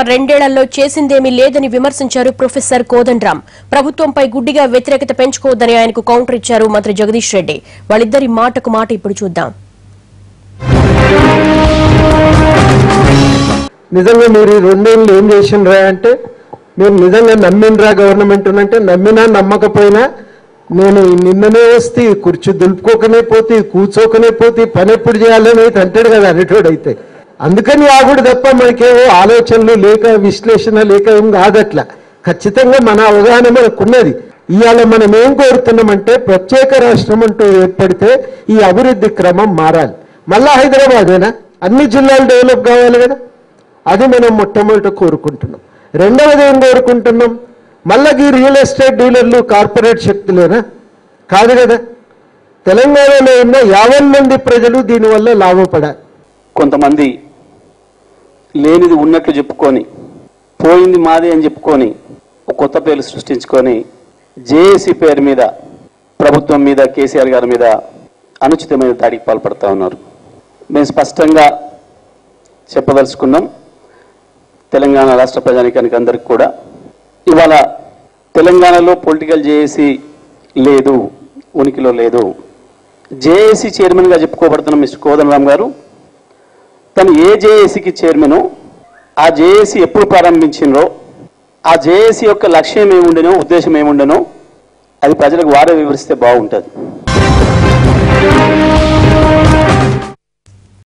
రెండేళ్లలో చేసిందేమీ లేదని విమర్శించారు ప్రొఫెసర్ కోదండరాం. ప్రభుత్వంపై గుడ్డిగా వ్యతిరేకత పెంచుకోవద్దని ఆయనకు కౌంటర్ ఇచ్చారు మంత్రి జగదీష్ రెడ్డి. వాళ్ళిద్దరి మాటకు మాట ఇప్పుడు చూద్దాం. నిజంగా మీరు రెండేళ్ళు ఏం చేసిండ్రా అంటే, మీరు నిజంగా నమ్మినరా గవర్నమెంట్ అంటే, నమ్మినా నమ్మకపోయినా నేను నిన్ననే వస్తే కుర్చీ దులుపుకోకనే పోతే కూర్చోకనే పోతే పని ఎప్పుడు చేయాలని అయితే అంటాడు కదా అనేటోడైతే. అందుకని ఆగుడు తప్ప మనకేవో ఆలోచనలు లేక విశ్లేషణ లేక ఏం కాదట్లా. ఖచ్చితంగా మన అవగాహన మనకున్నది. ఇవాళ మనం ఏం కోరుతున్నామంటే, ప్రత్యేక రాష్ట్రం అంటూ ఏర్పడితే ఈ అభివృద్ధి క్రమం మారాలి. మళ్ళా హైదరాబాదేనా, అన్ని జిల్లాలు డెవలప్ కావాలి కదా, అది మనం మొట్టమొదట కోరుకుంటున్నాం. రెండవది ఏం కోరుకుంటున్నాం, మళ్ళీ ఈ రియల్ ఎస్టేట్ డీలర్లు కార్పొరేట్ శక్తులేనా? కాదు కదా. తెలంగాణలో ఉన్న 50 మంది ప్రజలు దీనివల్ల లాభపడాలి. కొంతమంది లేనిది ఉన్నట్లు చెప్పుకొని, పోయింది మాది అని చెప్పుకొని ఒక కొత్త పేర్లు సృష్టించుకొని జేఏసీ పేరు మీద ప్రభుత్వం మీద, కేసీఆర్ గారి మీద అనుచితమైన దాడికి పాల్పడుతూ ఉన్నారు. మేము స్పష్టంగా చెప్పదలుచుకున్నాం తెలంగాణ రాష్ట్ర ప్రజానీకానికి అందరికీ కూడా, ఇవాళ తెలంగాణలో పొలిటికల్ జేఏసీ లేదు, ఉనికిలో లేదు. జేఏసీ చైర్మన్గా చెప్పుకోబడుతున్న మిస్టర్ కోదండరాం గారు, తను ఏ జేఏసీకి చైర్మను, ఆ జేఏసీ ఎప్పుడు ప్రారంభించినరో, ఆ జేఏసీ యొక్క లక్ష్యం ఏముండెనో, ఉద్దేశం ఏముండెనో అది ప్రజలకు వారే వివరిస్తే బాగుంటుంది.